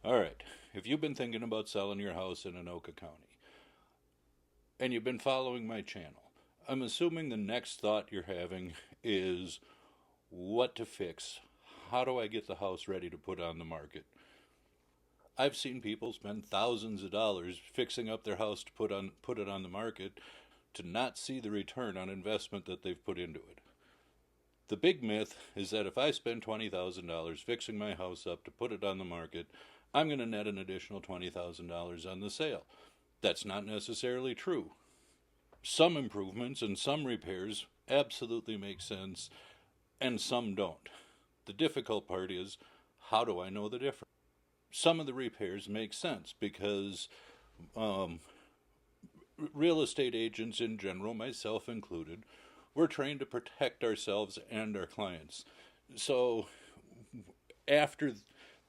All right. If you've been thinking about selling your house in Anoka County and you've been following my channel, I'm assuming the next thought you're having is what to fix. How do I get the house ready to put on the market? I've seen people spend thousands of dollars fixing up their house to put it on the market to not see the return on investment that they've put into it. The big myth is that if I spend $20,000 fixing my house up to put it on the market, I'm going to net an additional $20,000 on the sale. That's not necessarily true. Some improvements and some repairs absolutely make sense, and some don't. The difficult part is, how do I know the difference? Some of the repairs make sense because um, real estate agents in general, myself included, we're trained to protect ourselves and our clients. So after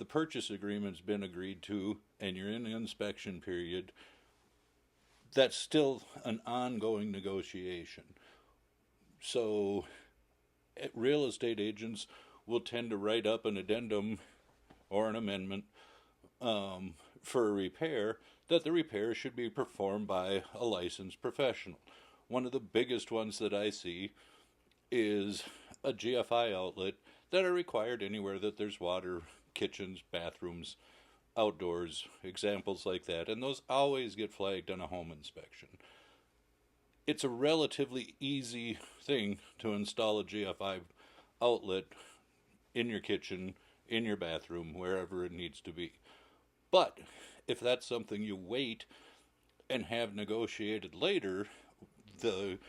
the purchase agreement's been agreed to and you're in the inspection period, that's still an ongoing negotiation. So real estate agents will tend to write up an addendum or an amendment for a repair, that the repair should be performed by a licensed professional. One of the biggest ones that I see is a GFI outlet that are required anywhere that there's water, kitchens, bathrooms, outdoors, examples like that, and those always get flagged on a home inspection. It's a relatively easy thing to install a GFI outlet in your kitchen, in your bathroom, wherever it needs to be. But if that's something you wait and have negotiated later, the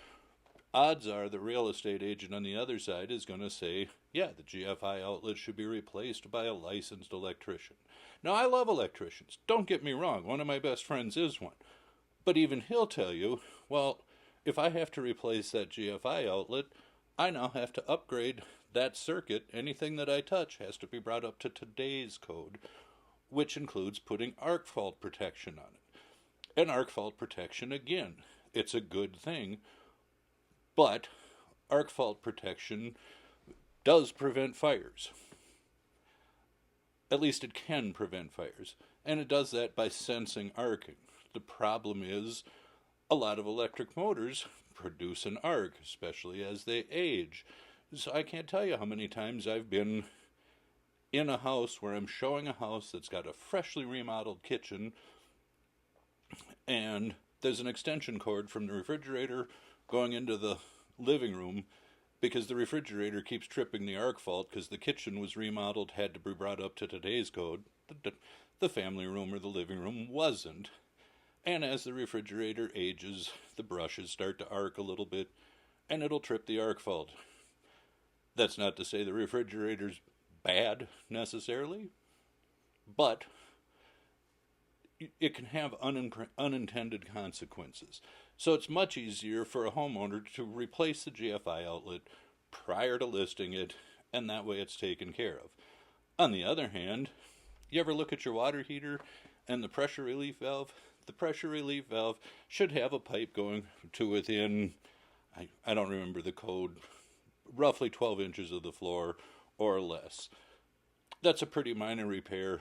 odds are the real estate agent on the other side is going to say, yeah, the GFI outlet should be replaced by a licensed electrician. Now, I love electricians. Don't get me wrong. One of my best friends is one. But even he'll tell you, well, if I have to replace that GFI outlet, I now have to upgrade that circuit. Anything that I touch has to be brought up to today's code, which includes putting arc fault protection on it. And arc fault protection, again, it's a good thing, but arc fault protection does prevent fires. At least it can prevent fires. And it does that by sensing arcing. The problem is a lot of electric motors produce an arc, especially as they age. So I can't tell you how many times I've been in a house where I'm showing a house that's got a freshly remodeled kitchen and there's an extension cord from the refrigerator going into the living room because the refrigerator keeps tripping the arc fault because the kitchen was remodeled, had to be brought up to today's code. The family room or the living room wasn't. And as the refrigerator ages, the brushes start to arc a little bit and it'll trip the arc fault. That's not to say the refrigerator's bad necessarily, but it can have unintended consequences. So it's much easier for a homeowner to replace the GFI outlet prior to listing it, and that way it's taken care of. On the other hand, you ever look at your water heater and the pressure relief valve? The pressure relief valve should have a pipe going to within, I don't remember the code, roughly 12 inches of the floor or less. That's a pretty minor repair.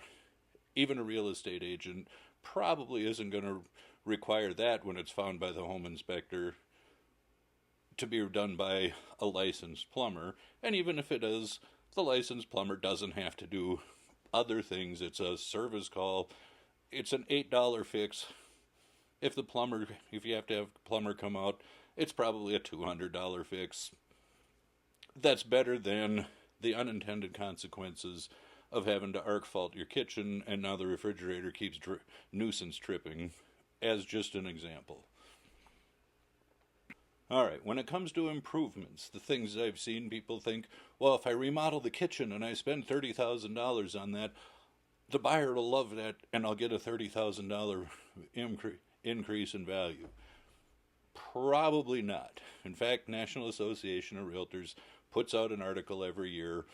Even a real estate agent probably isn't going to require that when it's found by the home inspector to be done by a licensed plumber. And even if it is, the licensed plumber doesn't have to do other things. It's a service call. It's an $8 fix. If you have to have a plumber come out, it's probably a $200 fix. That's better than the unintended consequences of having to arc fault your kitchen and now the refrigerator keeps nuisance tripping, as just an example. All right, when it comes to improvements, the things I've seen, people think, well, if I remodel the kitchen and I spend $30,000 on that, the buyer will love that and I'll get a $30,000 increase in value. Probably not. In fact, National Association of Realtors puts out an article every year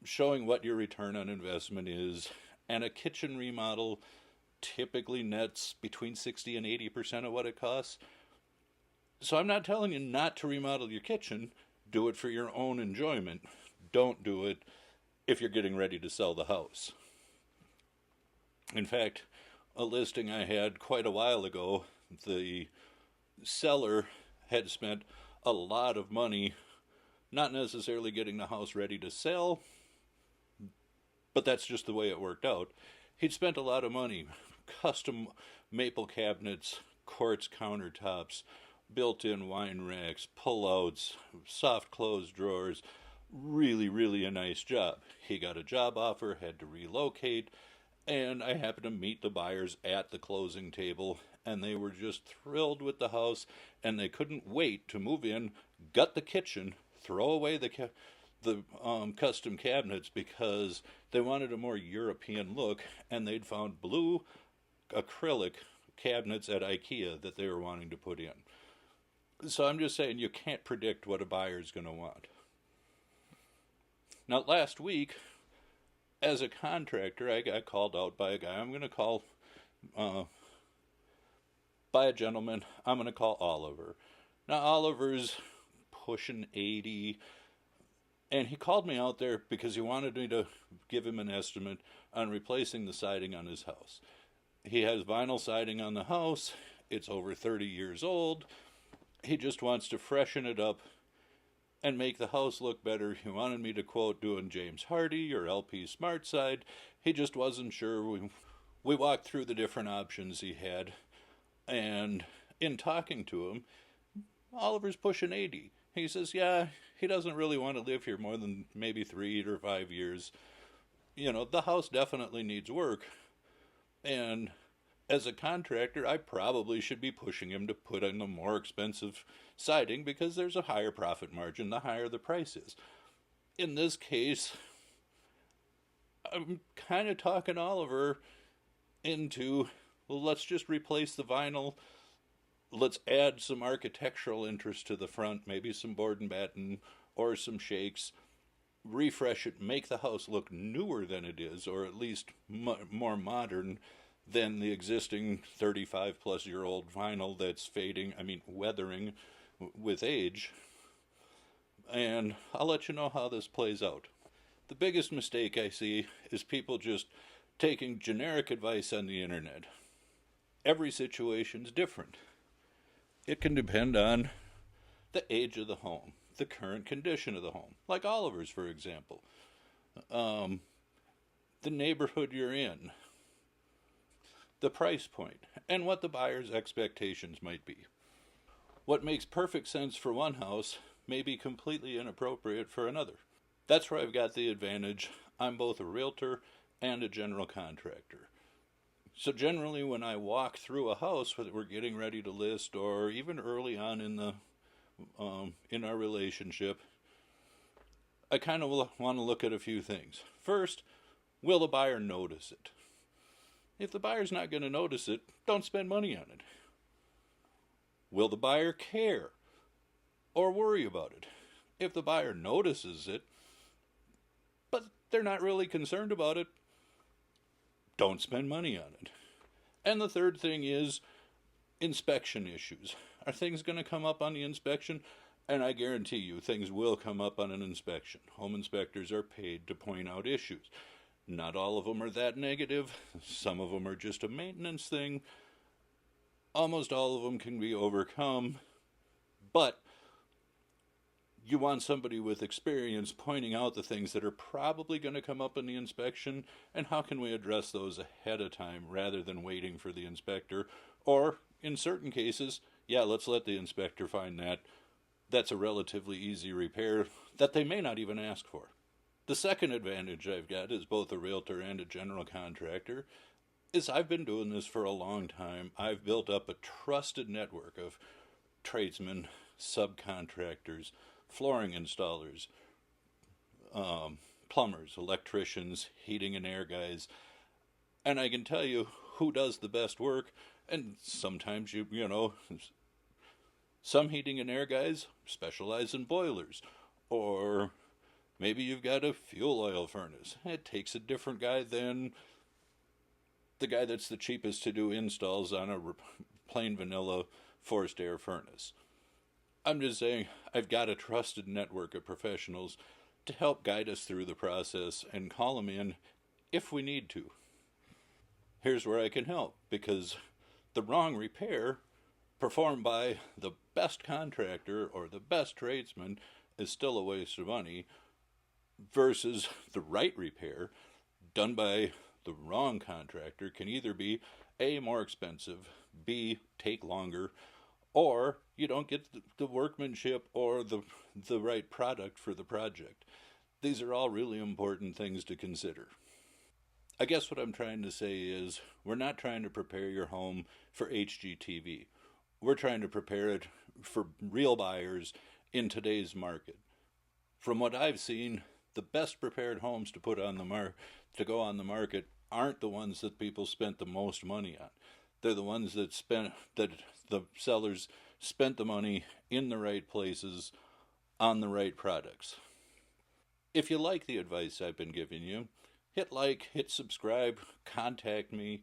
showing what your return on investment is, and a kitchen remodel typically nets between 60 and 80% of what it costs. So I'm not telling you not to remodel your kitchen. Do it for your own enjoyment. Don't do it if you're getting ready to sell the house. In fact, a listing I had quite a while ago, the seller had spent a lot of money not necessarily getting the house ready to sell, but that's just the way it worked out. He'd spent a lot of money, custom maple cabinets, quartz countertops, built-in wine racks, pull-outs, soft close drawers. Really, really a nice job. He got a job offer, had to relocate, and I happened to meet the buyers at the closing table, and they were just thrilled with the house, and they couldn't wait to move in, gut the kitchen, throw away the custom cabinets because they wanted a more European look, and they'd found blue acrylic cabinets at IKEA that they were wanting to put in. So I'm just saying, you can't predict what a buyer's going to want. Now, last week, as a contractor, I got called out by a guy. I'm going to call, by a gentleman, I'm going to call Oliver. Now, Oliver's pushing 80, and he called me out there because he wanted me to give him an estimate on replacing the siding on his house. He has vinyl siding on the house. It's over 30 years old. He just wants to freshen it up and make the house look better. He wanted me to quote doing James Hardy or LP Smart Side. He just wasn't sure. We walked through the different options he had, and in talking to him, Oliver's pushing 80. He says, yeah, he doesn't really want to live here more than maybe 3 or 5 years. You know, the house definitely needs work, and as a contractor, I probably should be pushing him to put in a more expensive siding because there's a higher profit margin the higher the price is. In this case, I'm kind of talking Oliver into, well, let's just replace the vinyl. Let's add some architectural interest to the front, maybe some board and batten or some shakes. Refresh it, make the house look newer than it is, or at least more modern than the existing 35-plus-year-old vinyl that's weathering with age. And I'll let you know how this plays out. The biggest mistake I see is people just taking generic advice on the internet. Every situation's different. It can depend on the age of the home, the current condition of the home, like Oliver's, for example. The neighborhood you're in, the price point, and what the buyer's expectations might be. What makes perfect sense for one house may be completely inappropriate for another. That's where I've got the advantage. I'm both a realtor and a general contractor. So generally when I walk through a house that we're getting ready to list, or even early on in our relationship, I kind of want to look at a few things. First, will the buyer notice it? If the buyer's not going to notice it, don't spend money on it. Will the buyer care or worry about it? If the buyer notices it, but they're not really concerned about it, don't spend money on it. And the third thing is inspection issues. Are things going to come up on the inspection? And I guarantee you things will come up on an inspection. Home inspectors are paid to point out issues. Not all of them are that negative. Some of them are just a maintenance thing. Almost all of them can be overcome. But you want somebody with experience pointing out the things that are probably going to come up in the inspection, and how can we address those ahead of time rather than waiting for the inspector. Or, in certain cases, let's let the inspector find that. That's a relatively easy repair that they may not even ask for. The second advantage I've got as both a realtor and a general contractor is I've been doing this for a long time. I've built up a trusted network of tradesmen, subcontractors, flooring installers, plumbers, electricians, heating and air guys. And I can tell you who does the best work. And sometimes, some heating and air guys specialize in boilers. Or maybe you've got a fuel oil furnace. It takes a different guy than the guy that's the cheapest to do installs on a plain vanilla forced air furnace. I'm just saying, I've got a trusted network of professionals to help guide us through the process and call them in if we need to. here's where I can help, because the wrong repair performed by the best contractor or the best tradesman is still a waste of money, versus the right repair done by the wrong contractor can either be A, more expensive, B, take longer, or you don't get the workmanship or the right product for the project. These are all really important things to consider. I guess what I'm trying to say is we're not trying to prepare your home for HGTV. We're trying to prepare it for real buyers in today's market. From what I've seen, the best prepared homes to put on the to go on the market aren't the ones that people spent the most money on. They're the ones that the sellers spent the money in the right places on the right products. If you like the advice I've been giving you, hit like, hit subscribe, contact me.